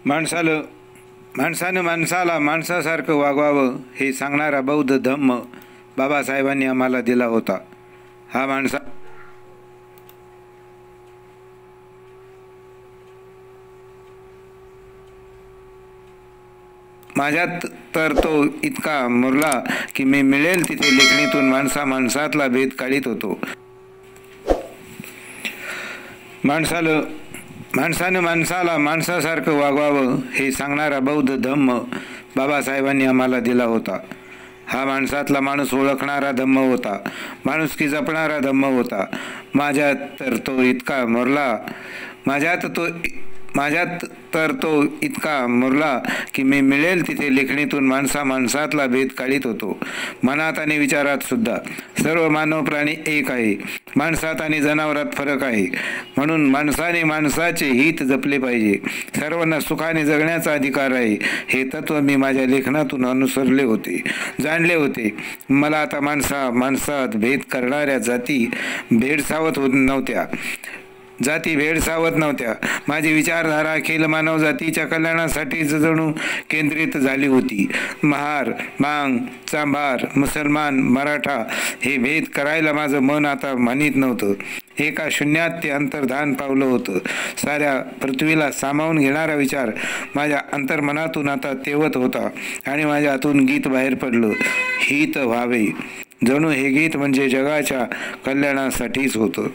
माणसानं माणसाला माणसासारखं वागवावं हे सांगणारा बौद्ध धम्म बाबासाहेबांनी आम्हाला दिला होता. हा माझ्यात तर तो इतका मुरला की मी मिळेल तिथे लेखणीतून माणसातला भेद काढीत होतो. माणसानं माणसाला माणसासारखं वागवावं हे सांगणारा बौद्ध धम्म बाबासाहेबांनी आम्हाला दिला होता. हा माणसातला माणूस ओळखणारा धम्म होता, माणुसकी जपणारा धम्म होता. माझ्यात तर तो इतका मुरला की मी मिळेल तिथे लेखणीतून माणसातला भेद काढीत होतो. मनात आणि विचारात सुद्धा सर्व मानव प्राणी एक आहे. माणसात आणि जनावरात फरक आहे. म्हणून माणसाने माणसाचे हित जपले पाहिजे. सर्वांना सुखाने जगण्याचा अधिकार आहे. हे तत्व मी माझ्या लेखनातून अनुसरले होते, जाणले होते. मला आता माणसात भेद करणाऱ्या जाती भेडसावत नव्हत्या. माझी विचारधारा अखिल मानव जातीच्या कल्याणासाठी जणू केंद्रित झाली होती. महार, मांग, चांभार, मुसलमान, मराठा हे भेद करायला माझं मन आता मानित नव्हतं. एका शून्यात ते अंतर्धान पावलं होतं. साऱ्या पृथ्वीला सामावून घेणारा विचार माझ्या अंतर्मनातून आता तेवत होता आणि माझ्या हातून गीत बाहेर पडलं. हित व्हावे. जणू हे गीत म्हणजे जगाच्या कल्याणासाठीच होतं.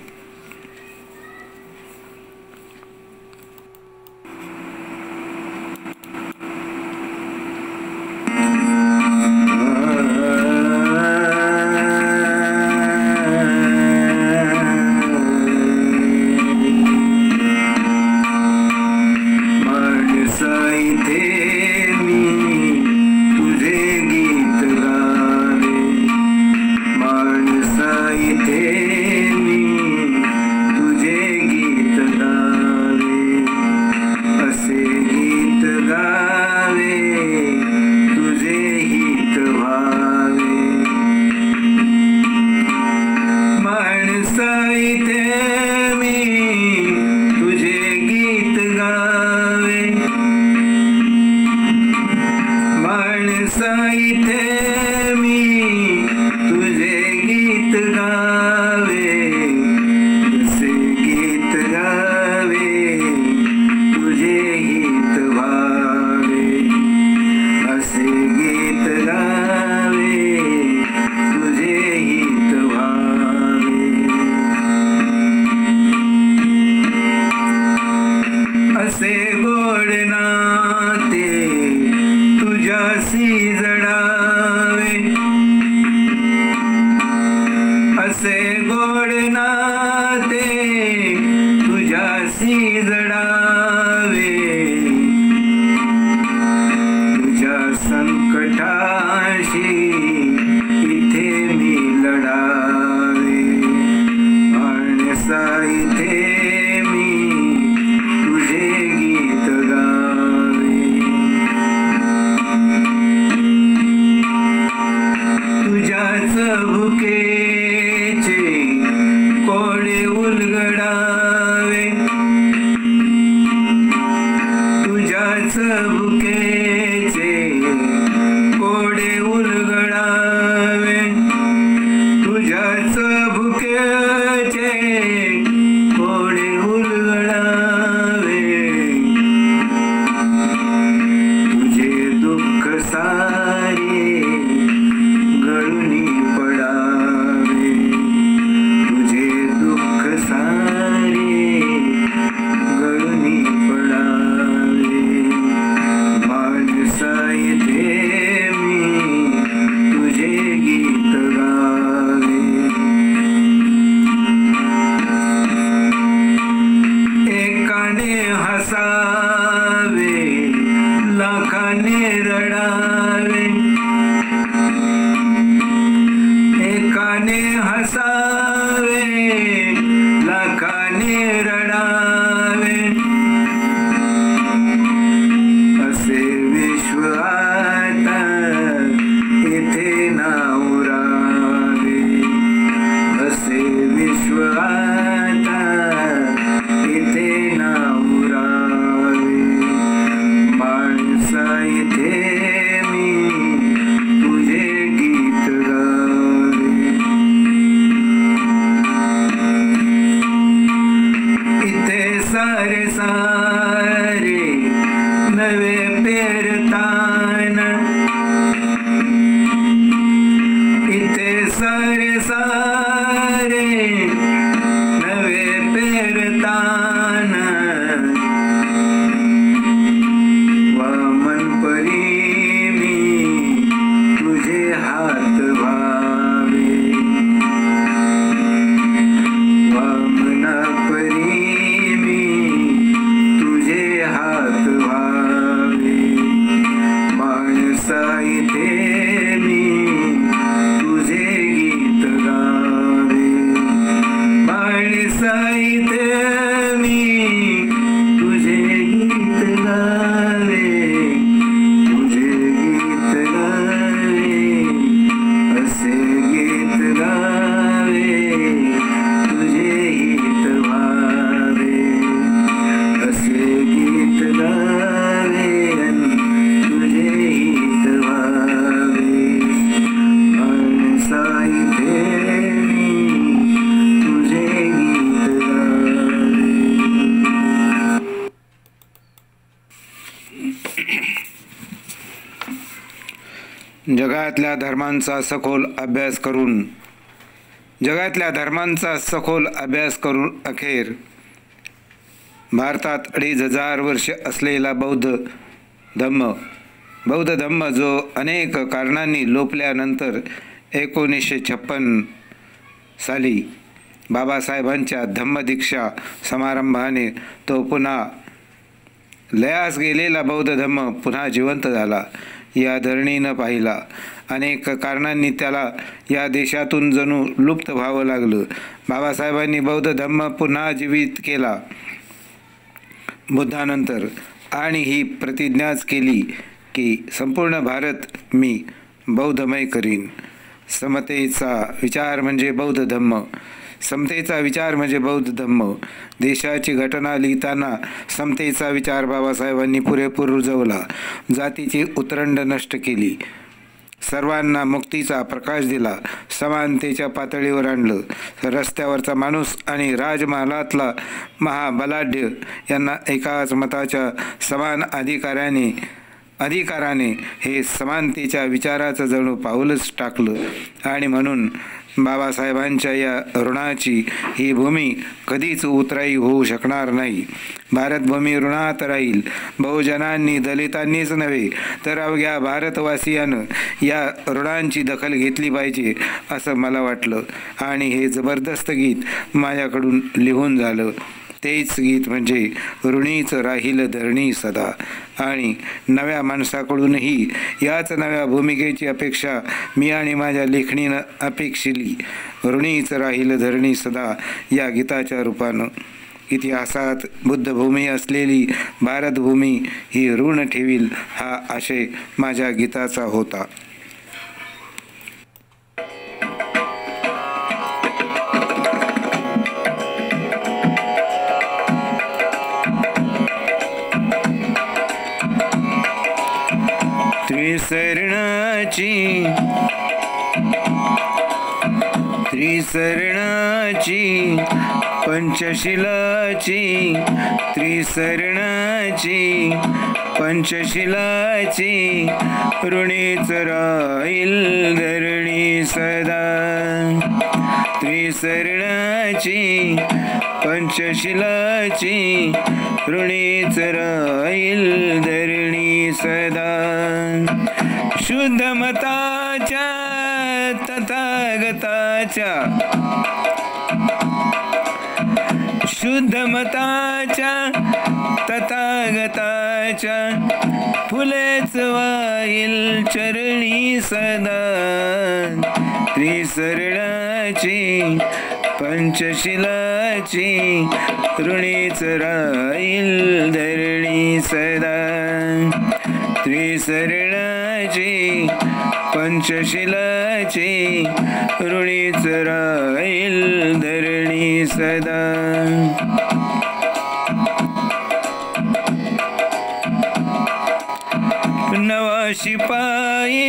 विश्व. इथे नाव रावे नवे पेरतान इथे सारे सारे नवे पेरतान वामन परी मी तुझे हात व्हावे वामना परी मी तुझे हात व्हावे माणसा इथे मी तुझे गीत गावे माणसा इथे मी तुझे गीत गावे तुझे गीत गावे असे गीत गावे तुझे हित व्हावे असे गीत गावे तुझे हित व्हावे माणसा इथे मी तुझे गीत गावे. जगातल्या धर्मांचा सखोल अभ्यास करून अखेर भारतात 2500 वर्ष असलेला बौद्ध धम्म जो अनेक कारणांनी लोपल्यानंतर 1956 साली बाबासाहेबांच्या धम्मदीक्षा समारंभाने तो पुन्हा लयास गेलेला बौद्ध धम्म पुन्हा जिवंत झाला. या धरणीनं पाहिला. अनेक कारणांनी त्याला या देशातून जणू लुप्त व्हावं लागलं. बाबासाहेबांनी बौद्ध धम्म पुन्हा जीवित केला बुद्धानंतर आणि ही प्रतिज्ञाच केली की संपूर्ण भारत मी बौद्धमय करीन. समतेचा विचार म्हणजे बौद्ध धम्म. देशाची घटना लिहिताना समतेचा विचार बाबासाहेबांनी पुरेपूर रुजवला. जातीची उतरंड नष्ट केली. सर्वांना मुक्तीचा प्रकाश दिला. समानतेच्या पातळीवर आणलं. रस्त्यावरचा माणूस आणि राजमहालातला महाबलाढ्य यांना एकाच मताच्या समान अधिकाराने हे समानतेच्या विचाराचं जणू पाऊलच टाकलं. आणि म्हणून बाबासाहेबांच्या या ऋणाची ही भूमी कधीच उतराई होऊ शकणार नाही. भारतभूमी ऋणात राहील. बहुजनांनी, दलितांनीच नव्हे तर अवघ्या भारतवासियानं या ऋणांची दखल घेतली पाहिजे असं मला वाटलं आणि हे जबरदस्त गीत माझ्याकडून लिहून झालं. तेच गीत म्हणजे ऋणीच राहील धरणी सदा. आणि नव्या माणसाकडूनही याच नव्या भूमिकेची अपेक्षा मी आणि माझ्या लेखणीनं अपेक्षिली. ऋणीच राहील धरणी सदा या गीताच्या रूपानं. इतिहासात बुद्धभूमी असलेली भारतभूमी ही ऋण ठेवील हा आशय माझ्या गीताचा होता. त्रिसरणाची पंचशिलाची ऋणीच राहील धरणी सदा. त्रिसरणाची पंचशिलाची ऋणीच राहील धरणी सदा. शुद्ध मताच्या तथागताच्या फुलेच वाईल चरणी सदा. त्रिसरणाची पंचशिलाची ऋणीच राहील धरणी सदा. त्रिसरणाची पंचशिलाची ऋणीच राहील धरणी सदा. नवा शिपाई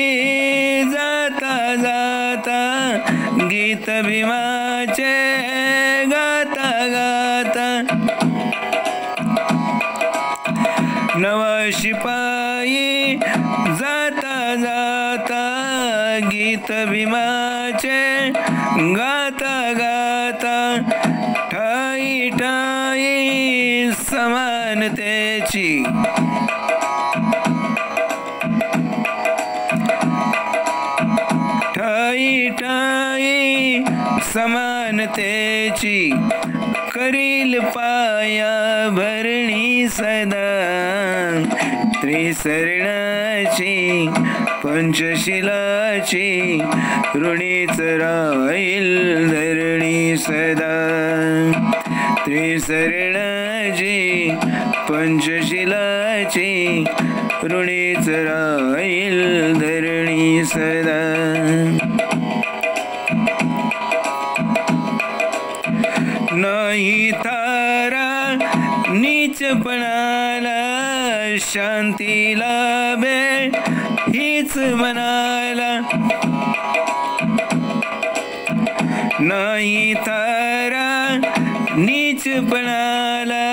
जाता जाता गीत भीमाचे गाता गाता नवा शिपाई जाता जाता गीत भीमाचे गाता गाता ठाई ठाई समानतेची ठाई ठाई समानतेची करील पाया भरणी सदा त्रिसरणाची पंचशिलाची ऋणीच राहील धरणी सदा त्रिसरणाची पंचशिलाची ऋणीच राहील धरणी सदा नाही तारा नीचपणाला शांती लाभे हीच मनाला नाही तारा नीचपणाला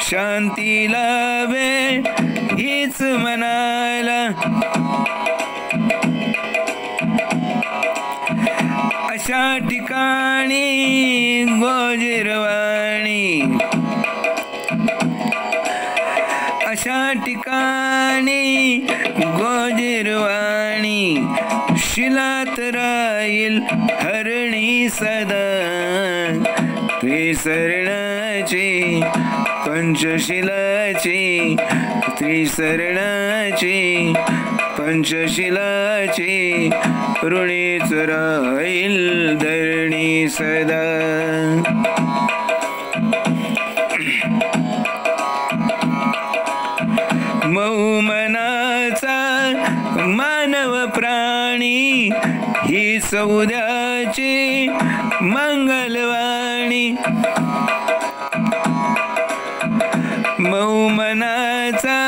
शांती लाभे हीच मनाला अशा ठिकाणी गोजिरवाणी अशा ठिकाणी गोजिरवाणी शिलात राहील हरणी सदा त्रिसरणाची पंचशिलाची त्रिसरणाची पंचशिलाची ऋणीच राहील धरणी सदा मऊ मनाचा मानव प्राणी ही सौद्याची मंगलवाणी मऊ मनाचा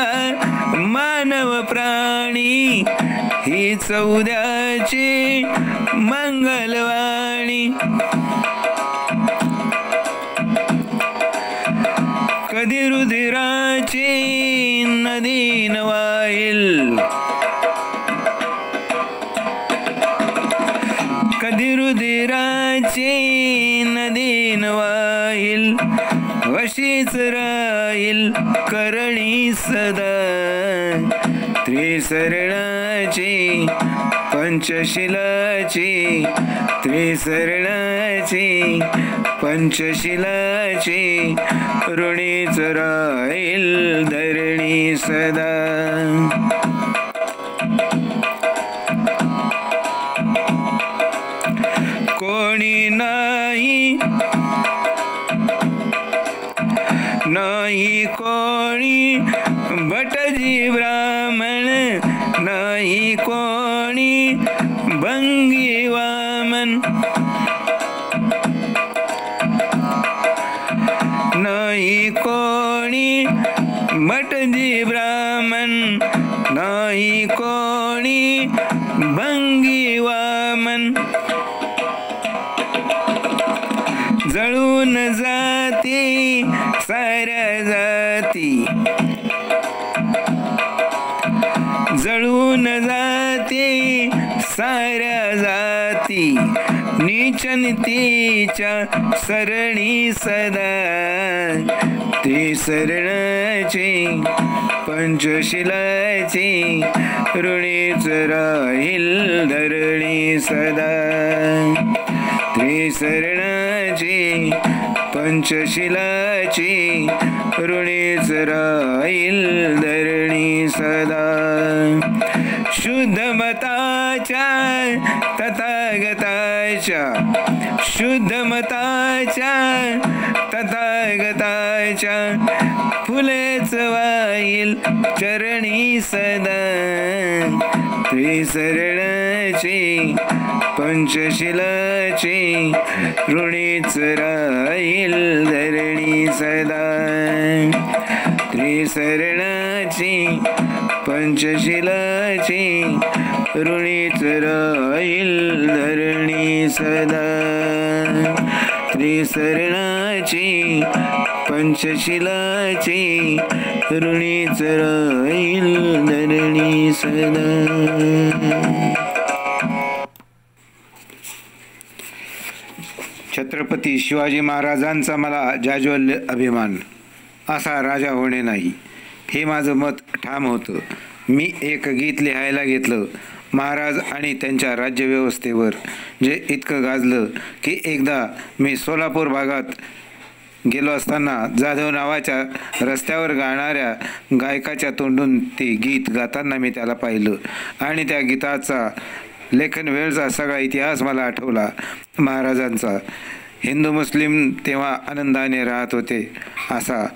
मानव प्राणी ही सौद्याची मंगलवाणी कधी रुधिराची नदीन वाईल कधी रुधिराची नदीन वाईल वशीच राहील करणी सदा त्रिसरणाची पंचशिलाची त्रिसरणाची पंचशिलाची ऋणीच राहील धरणी सदा कोणी नाही नाही कोणी भटजी ब्राह्मण नाही कोणी भंगी वामन नाही कोणी भटजी ब्राह्मण नाही कोणी भंगी वामन जळून जाती साऱ्या जाती जळून जाती साऱ्या जाती नीच नीतीच्या सरणी सदा त्रिसरणाची पंचशिलाची ऋणीच राहील धरणी सदा त्रिसरणाची पंचशिलाची ऋणीच राहील धरणी सदा शुद्ध मताच्या तथागताच्या शुद्ध मताच्या तथागताच्या फुलेच वाईल चरणी सदा त्रिसरणाची पंचशिलाची ऋणीच राहील धरणी सदा त्रिसरणाची पंचशिलाची ऋणीच राहील धरणी सदा त्रिसरणाची पंचशिलाचे ऋणीच राहील धरणी सदा. छत्रपती शिवाजी महाराजांचा मला जाज्वल्य अभिमान. असा राजा होणे नाही हे माझं मत ठाम होतं. मी एक गीत लिहायला घेतलं महाराज आणि त्यांच्या राज्यव्यवस्थेवर, जे इतकं गाजलं की एकदा मी सोलापूर भागात गेलो असताना जाधव नावाच्या रस्त्यावर गाणाऱ्या गायकाच्या तोंडून ते गीत गाताना मी त्याला पाहिलं आणि त्या गीताचा लेखन वेळचा सगळा इतिहास मला आठवला महाराजांचा. हिंदू मुस्लिम तेव्हा आनंदाने राहत होते. असा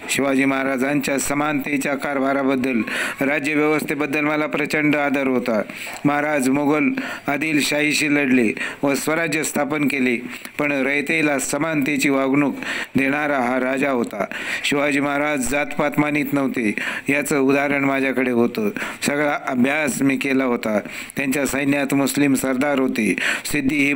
शिवाजी महाराजांच्या समानतेच्या कारभाराबद्दल, राज्यव्यवस्थेबद्दल मला प्रचंड आदर होता. महाराज मोगल आदिलशाहीशी लढले व स्वराज्य स्थापन केले, पण रयतेला समानतेची वागणूक देणारा हा राजा होता. शिवाजी महाराज जातपात मानित नव्हते याचं उदाहरण माझ्याकडे होतं. सगळा अभ्यास मी केला होता. त्यांच्या सैन्यात मुस्लिम सरदार होते. सिद्दी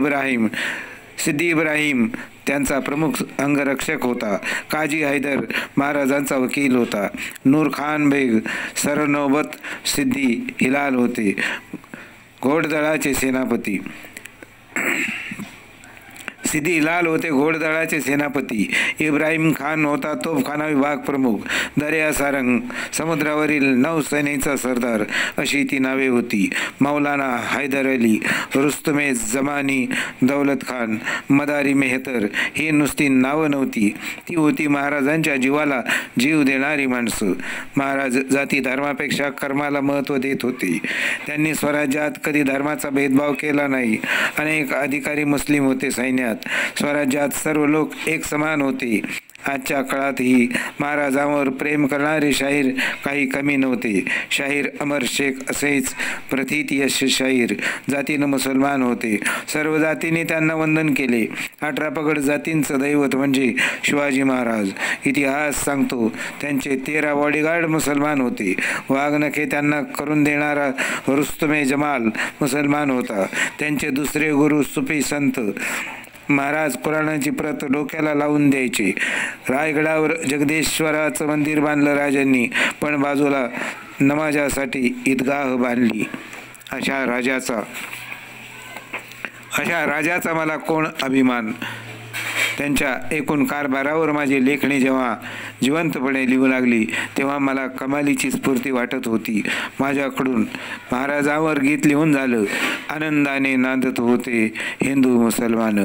इब्राहिम त्यांचा प्रमुख अंगरक्षक होता. काजी हैदर महाराजांचा वकील होता. नूर खान बेग सरनौबत सिद्दी हिलाल होते घोडदळाचे सेनापती. सिद्दी हिलाल होते घोडदळाचे सेनापती. इब्राहिम खान होता तोफखाना विभाग प्रमुख. दर्या सारंग समुद्रावरील नौसेनेचा सरदार अशी ती नावे होती. मौलाना हैदर अली, रुस्तमे जमानी, दौलत खान, मदारी मेहतर ही नुसती नावं नव्हती, ती होती महाराजांच्या जीवाला जीव देणारी माणसं. महाराज जाती धर्मापेक्षा कर्माला महत्त्व देत होते. त्यांनी स्वराज्यात कधी धर्माचा भेदभाव केला नाही. अनेक अधिकारी मुस्लिम होते सैन्यात. स्वराज्यात सर्व लोक एक समान होते. आजच्या काळातही महाराजांवर प्रेम करणारे शाहीर काही कमी नव्हते. शाहीर अमर शेख असेच प्रथितयश शाहीर जातीनं मुसलमान होते. सर्व जातींनी त्यांना वंदन केले. 18 पगड जातींचं दैवत म्हणजे शिवाजी महाराज. इतिहास सांगतो त्यांचे 13 बॉडीगार्ड मुसलमान होते. वाघनखे त्यांना करून देणारा रुस्तमे जमाल मुसलमान होता. त्यांचे दुसरे गुरु सुफी संत महाराज कुराणाची प्रत डोक्याला लावून द्यायचे. रायगडावर जगदेश्वराचं मंदिर बांधलं राजांनी, पण बाजूला नमाजासाठी ईदगाह बांधली. अशा राजाचा मला कोण अभिमान. त्यांच्या एकूण कारभारावर माझी लेखणी जेव्हा जिवंतपणे लिहू लागली तेव्हा मला कमालीची स्फूर्ती वाटत होती. माझ्याकडून महाराजांवर गीत लिहून झालं. आनंदाने नांदत होते हिंदू मुसलमान.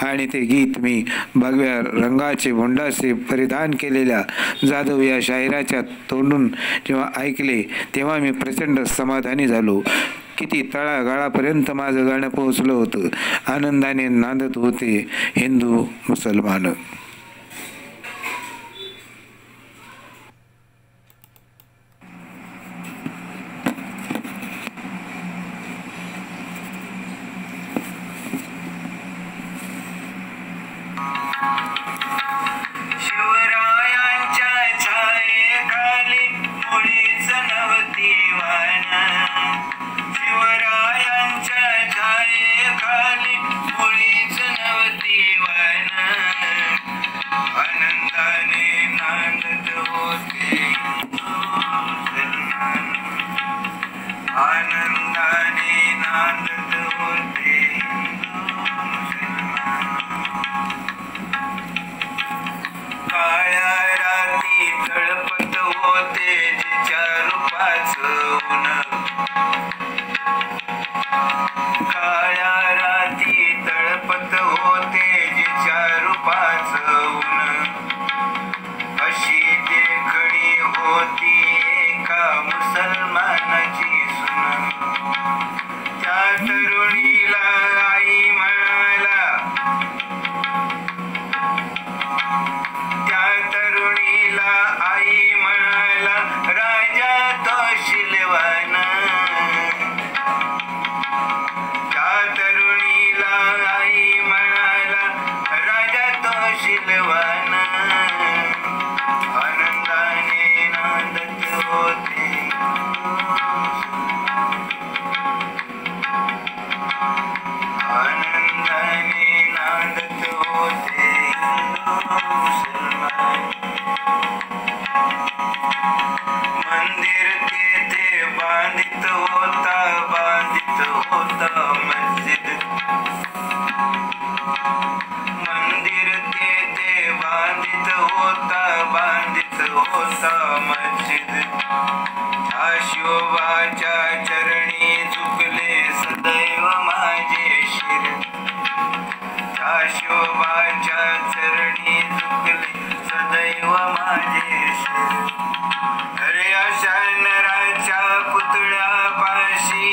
आणि ते गीत मी भगव्या रंगाचे भोंडासे परिधान केलेल्या जाधव या शाहिराच्या तोंडून जेव्हा ऐकले तेव्हा मी प्रचंड समाधानी झालो. किती तळागाळापर्यंत माझं गाणं पोहोचलं होतं. आनंदाने नांदत होते हिंदू मुसलमान. आनंदाने नांदत होते मुसलमान. मंदिर तेथे बांधित होता मस्जिद. मंदिर तेथे बांधित होता मस्जिद. त्या शिवबाच्या चरणी झुकले सदैव माझे शिर. त्या शिवबाच्या चरणी झुकले सदैव माझे शिर. अरे अशा नराच्या पुतळ्यापाशी,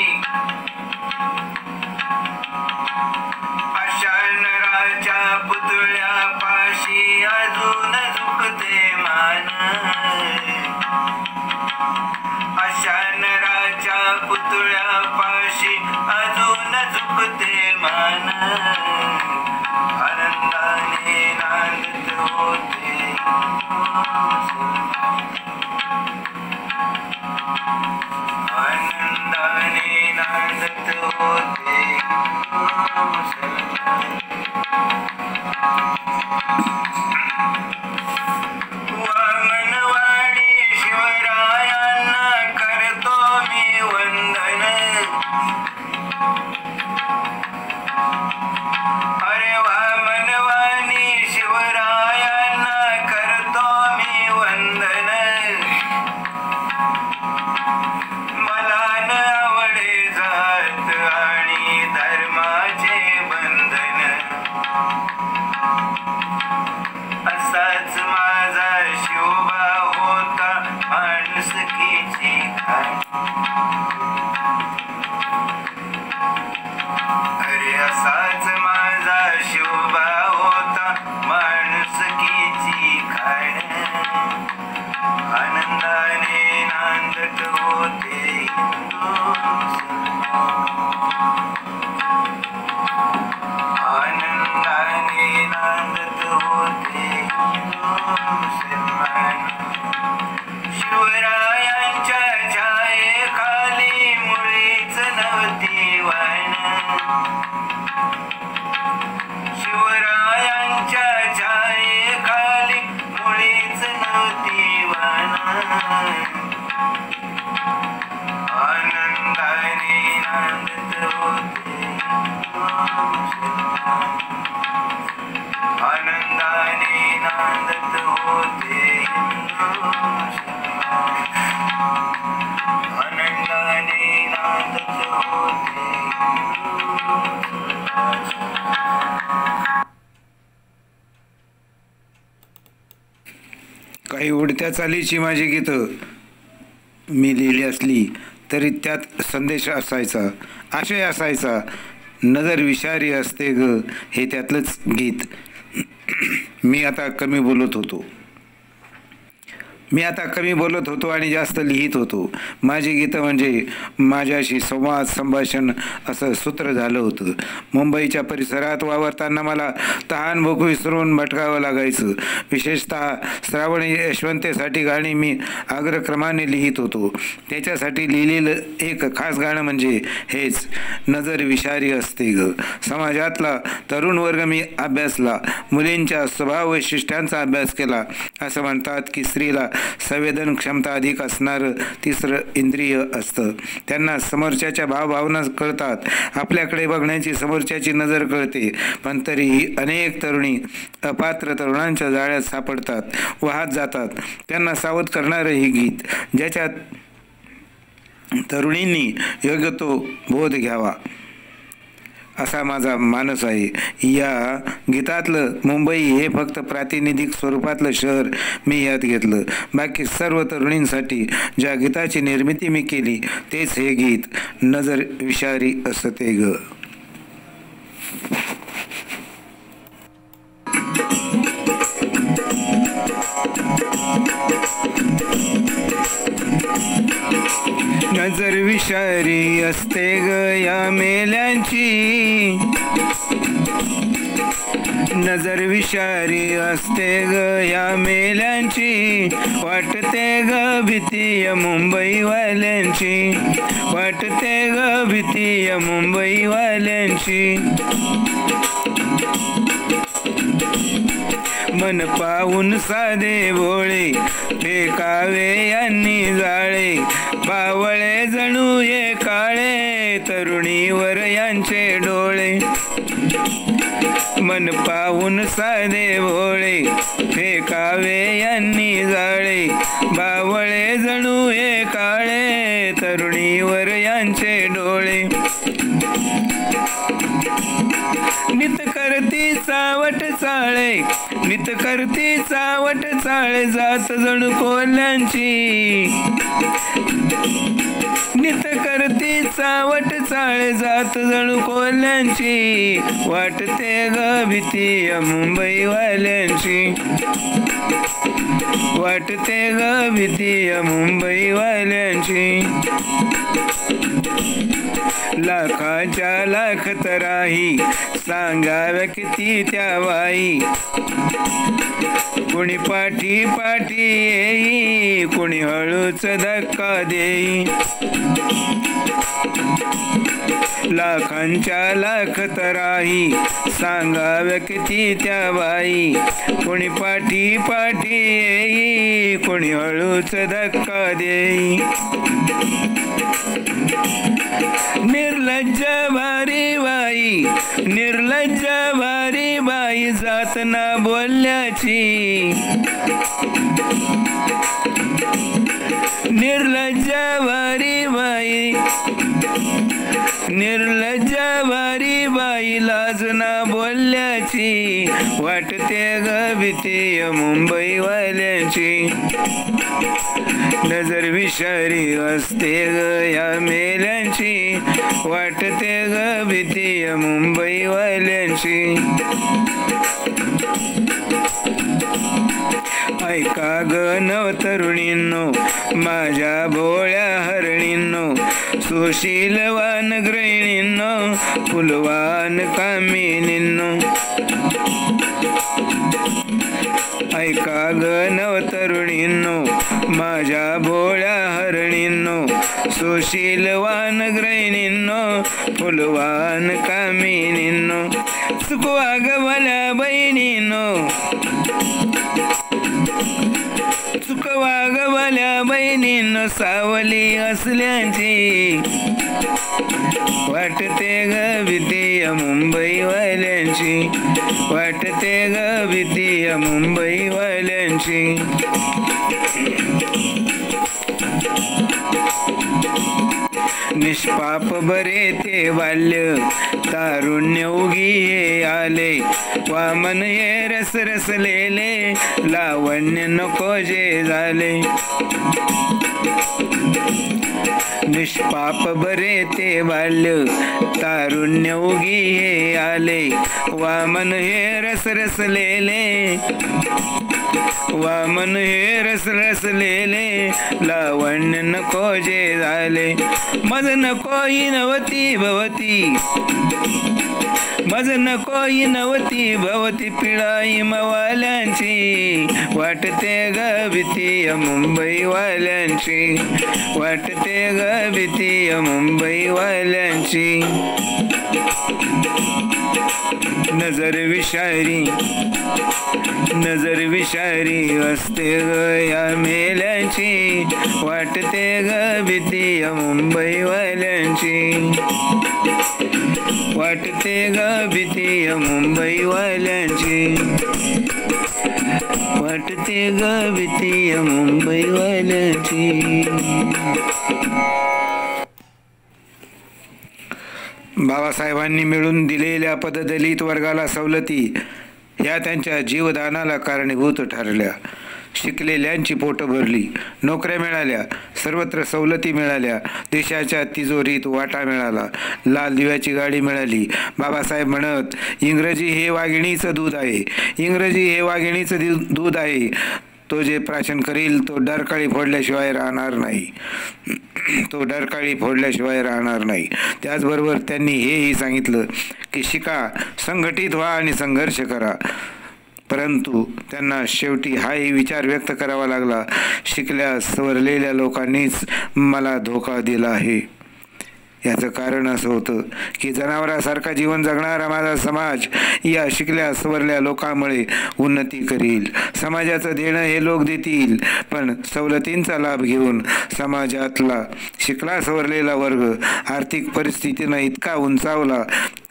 अशा नराच्या पुतळ्यापाशी अजून झुकते मान. अशा नराच्या पुतळ्यापाशी अजून झुकते मान. आनंदाने नांदत होते आनंदाने नांदत होते वामनवाणी शिवरायांना करतो मी वंदन. अरे वामनवाणी शिवरायांना करतो मी वंदन. मला न आवडे जात आणि धर्माचे बंधन. असाच माझा शिवबा होता माणुसकीची खाण. अरे असाच माझा शिवबा होता माणुसकीची खाण. आनंदाने नांदत होते आनंदाने नांदत होते मुसलमान. शिवरायांच्या छायेखाली मुळीच नव्हती वाण. शिवरायांच्या छायेखाली मुळीच नव्हती वाण. आनंदाने नांदत होते आनंदाने नांदत होते आनंदाने नांदत होते. काही उडत्या चालीची माझी गीतं मी लिहिली असली तरी त्यात संदेश असायचा, आशय असायचा. नजर विषारी असते ग, हे त्यातलंच गीत. मी आता कमी बोलत होतो आणि जास्त लिहित होतो. माझी गीतं म्हणजे माझ्याशी संवाद संभाषण असं सूत्र झालं होतं. मुंबईच्या परिसरात वावरताना मला तहान भूक विसरून भटकावं लागायचं. विशेषतः श्रावणी यशवंतेसाठी गाणी मी अग्रक्रमाने लिहित होतो. त्याच्यासाठी लिहिलेलं एक खास गाणं म्हणजे हेच, नजर विषारी असते ग. समाजातला तरुण वर्ग मी अभ्यासला, मुलींच्या स्वभाव वैशिष्ट्यांचा अभ्यास केला. असं म्हणतात की स्त्रीला संवेदन क्षमता अधिक असणारं तिसरं इंद्रिय असतं. त्यांना समोरच्याच्या भावभावना कळतात, आपल्याकडे बघण्याची समोरच्याची नजर कळते. पण तरीही अनेक तरुणी अपात्र तरुणांच्या जाळ्यात सापडतात, वाहत जातात. त्यांना सावध करणारं हे गीत, ज्याच्यात तरुणींनी योग्य तो बोध घ्यावा असा माझा मानस आहे. या गीतातलं मुंबई हे फक्त प्रातिनिधिक स्वरूपातलं शहर मी यात घेतलं. बाकी सर्व तरुणींसाठी ज्या गीताची निर्मिती मी केली तेच हे गीत, नजर विषारी असते ग. नजर विषारी असते ग या मेल्यांची, नजर विषारी असते ग या मेल्यांची. वाटते ग भीती मुंबईवाल्यांची, वाटते ग भीती मुंबईवाल्यांची. मन पाहून साधे भोळे फेकावे यांनी जाळे, बावळे जणू हे काळे, तरुणीवर यांचे डोळे, मन पाहून साधे भोळे, फेकावे यांनी जाळे, बावळे जणू हे काळे, तरुणीवर यांचे डोळे, नित करती चावट चाळे, नित करती चावट चाळे, जात जणू कोल्ह्यांची, नित करती चावट चाळे, जात जणू कोल्ह्यांची, वाटते ग भीती मुंबईवाल्यांची, वाटते ग भीती मुंबईवाल्यांची, लाखाच्या लाख तराही, सांगाव्या किती त्या बाई, कोणी पाठी पाठी येई, कोणी हळूच धक्का देई, लाखांच्या लाख तराही, सांगाव्या किती त्या बाई, कोणी पाठी पाठी येई, कोणी हळूच धक्का देई, निर्लज्ज भारी बाई, निर्लज्ज भारी बाई, जात ना बोलल्याची, निर्लज्ज भारी बाई, निर्लज्ज भारी बाई, लाज ना बोलल्याची, वाटते ग भीती मुंबईवाल्यांची, नजर विषारी असते ग या मेल्यांची, वाटते ग भीती मुंबईवाल्यांची, ऐका ग नवतरुणींनो, माझ्या भोळ्या हरणींनो, सुशीलवान गृहिणींनो, फुलवान कामिनींनो, ऐका ग नवतरुणींनो, माझ्या भोळ्या हरणींनो, सुशीलवान गृहिणींनो, फुलवान कामिनींनो, चुकवा ग भल्या बहिणींनो, चुकवा ग भल्या बहिणींनो, सावली असल्याची, वाटते ग भीती मुंबईवाल्यांची, वाटते ग भीती मुंबईवाल्यांची, निष्पाप बरे ते बाल्य, तारुण्य उगी हे आले, वामन हे रस रसलेले, लावण्य नको जे झाले, निष्पाप बरे ते बाल्य, तारुण्य उगी हे आले, वामन हे रस रसलेले, वामन हे रस रसलेले, लावण्य नको जे झाले, मज नको नवती भवती, मज नको नवती भवती, पिळाई मवाल्यांची, वाटते ग भीती मुंबईवाल्यांची, वाटते ग भीती मुंबईवाल्यांची, नजर विषारी, नजर विषारी असते ग या मेल्यांची, वाटते ग भीती मुंबईवाल्यांची, वाटते ग भीती मुंबईवाल्यांची, वाटते ग भीती मुंबईवाल्यांची. बाबासाहेबांनी मिळून दिलेल्या पददलित वर्गाला सवलती ह्या त्यांच्या जीवदानाला कारणीभूत ठरल्या. शिकलेल्यांची पोटं भरली, नोकऱ्या मिळाल्या, सर्वत्र सवलती मिळाल्या, देशाच्या तिजोरीत वाटा मिळाला, लाल दिव्याची गाडी मिळाली. बाबासाहेब म्हणत, इंग्रजी हे वाघिणीचं दूध आहे, इंग्रजी हे वाघिणीचं दूध आहे. तो जे प्राशन करील तो डरकाळी फोडल्याशिवाय राहणार नाही, तो डरकाळी फोडल्याशिवाय राहणार नाही. त्याचबरोबर त्यांनी हेही सांगितलं की शिका, संघटित व्हा आणि संघर्ष करा. परंतु त्यांना शेवटी हाही विचार व्यक्त करावा लागला, शिकल्या सवरलेल्या लोकांनीच मला धोका दिला आहे. याचं कारण असं होतं की जनावरासारखा जीवन जगणारा माझा समाज या शिकल्या सवरल्या लोकांमुळे उन्नती करील. समाजाचं देणं हे लोक देतील, पण सवलतींचा लाभ घेऊन समाजातला शिकला सवरलेला वर्ग आर्थिक परिस्थितीनं इतका उंचावला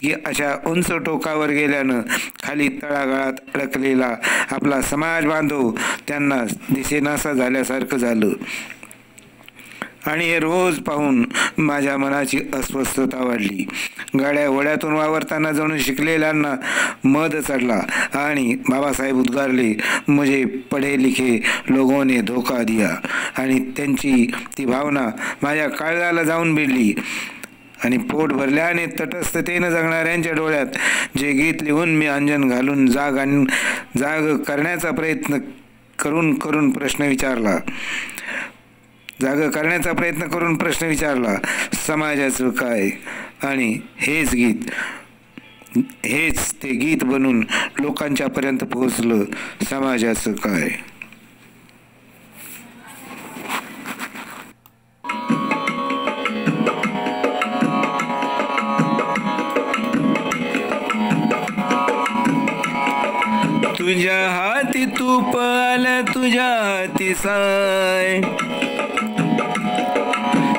की अशा उंच टोकावर गेल्यानं खाली तळागाळात अडकलेला आपला समाज बांधव त्यांना दिसेनासा झाल्यासारखं झालं. आणि हे रोज पाहून माझ्या मनाची अस्वस्थता वाढली. गाड्या वड्यातून वावरताना जणू शिकलेल्यांना मद चढला आणि बाबासाहेब उद्गारले, मुझे पढे लिखे लोगों ने धोका दिया. आणि त्यांची ती भावना माझ्या काळजाला जाऊन भिडली आणि पोट भरल्याने तटस्थतेनं जगणाऱ्यांच्या डोळ्यात जे गीत लिहून मी अंजन घालून जाग करण्याचा प्रयत्न करून प्रश्न विचारला, समाजाचं काय? आणि हेच ते गीत बनून लोकांच्यापर्यंत पोहोचलं, समाजाचं काय. तुझ्या हाती तूप आलं, तुझ्या हाती साय,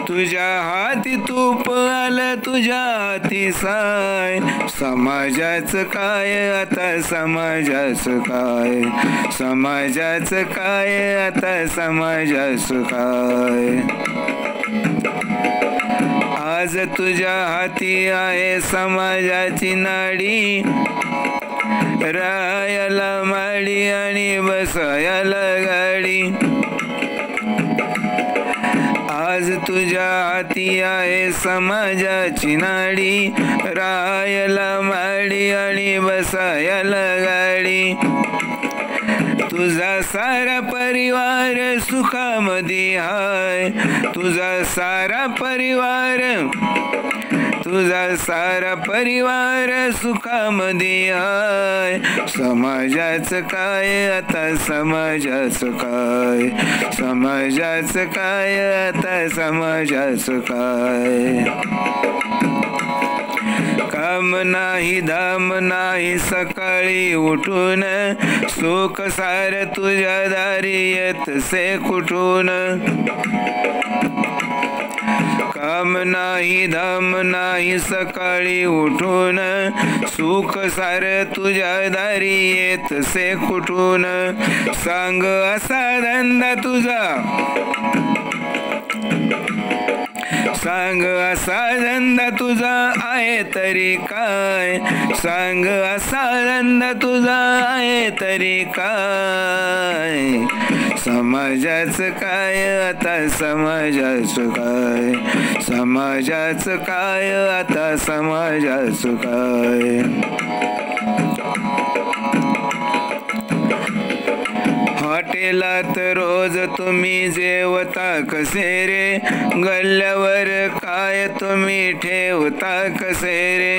तुझ्या हाती तूप आलं, तुझ्या हाती साय. समाजाचं काय आता, समाजाचं काय, समाजाचं काय आता, समाजाचं काय. आज तुझ्या हाती आहे समाजाची नाडी, रायाला माडी आणि बसायला गाडी. आज तुझ्या हाती आहे समाजाची नाडी, रायाला माडी आणि बसायला गाडी. तुझा सारा परिवार सुखामध्ये हाय, तुझा सारा परिवार सुखामध्ये हाय. समाजाचं काय आता, समाजाचं काय, समाजाचं काय आता, समाजाचं काय. काम नाही धाम नाही सकाळी उठून, सुख सार तुझ्या दारी येतसे कुठून. काम नाही धाम नाही सकाळी उठून, सुख सार तुझ्या दारी येतसे कुठून. सांग असा धंदा तुझा, सांग असा धंदा तुझा आहे तरी काय, सांग असा धंदा तुझा आहे तरी काय. समाजाचं काय आता, समाजाचं काय, समाजाचं काय आता, समाजाचं काय. हॉटेलात रोज तुम्ही जेवता कसे रे, गल्ल्यावर काय तुम्ही ठेवता कसे रे.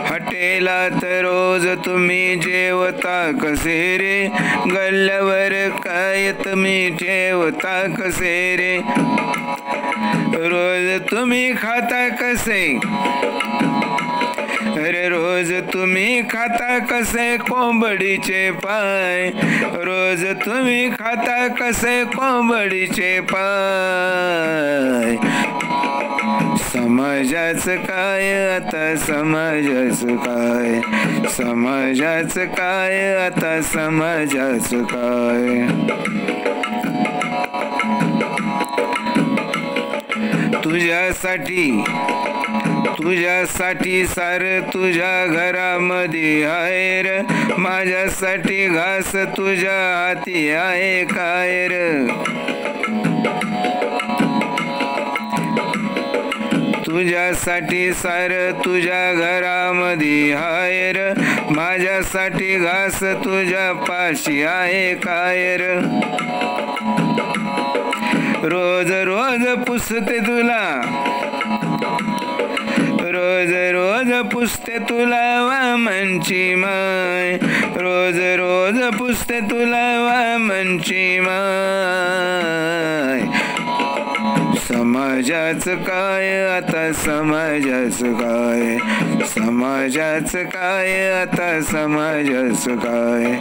हॉटेलात रोज तुम्ही जेवता कसे रे, गल्ल्यावर काय तुम्ही ठेवता कसे रे. रोज तुम्ही खाता कसे, अरे रोज तुम्ही खाता कसे कोंबडीचे पाय, रोज तुम्ही खाता कसे कोंबडीचे पाय. समाजाचं काय आता, समाजाचं काय, समाजाचं काय आता, समाजाचं काय. तुझ्यासाठी सार तुझ्या घरामध्ये आहे र, माझ्यासाठी घास तुझ्या हाती आहे काय र. तुझ्यासाठी सार तुझ्या घरामध्ये आहे र, माझ्यासाठी घास तुझ्या पाशी आहे काय र. रोज रोज पुसते तुला, रोज रोज पुसते तुला वामनची माय, रोज रोज पुसते तुला वामनची माय. तुझ्याच काय आता समाजाच काय, समाजाच काय आता समाजाच काय.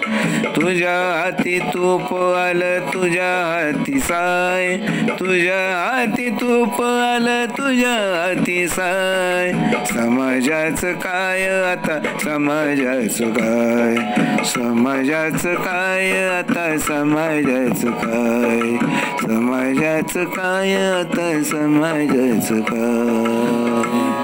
तुझ्या हाती तूप आलं तुझ्या हाती साय, तुझ्या हाती तूप आलं तुझ्या हाती साय. समाजाच काय आता समाजाच काय, समाजाच काय आता समाजाच काय, समाजाच काय आता समाजाच काय.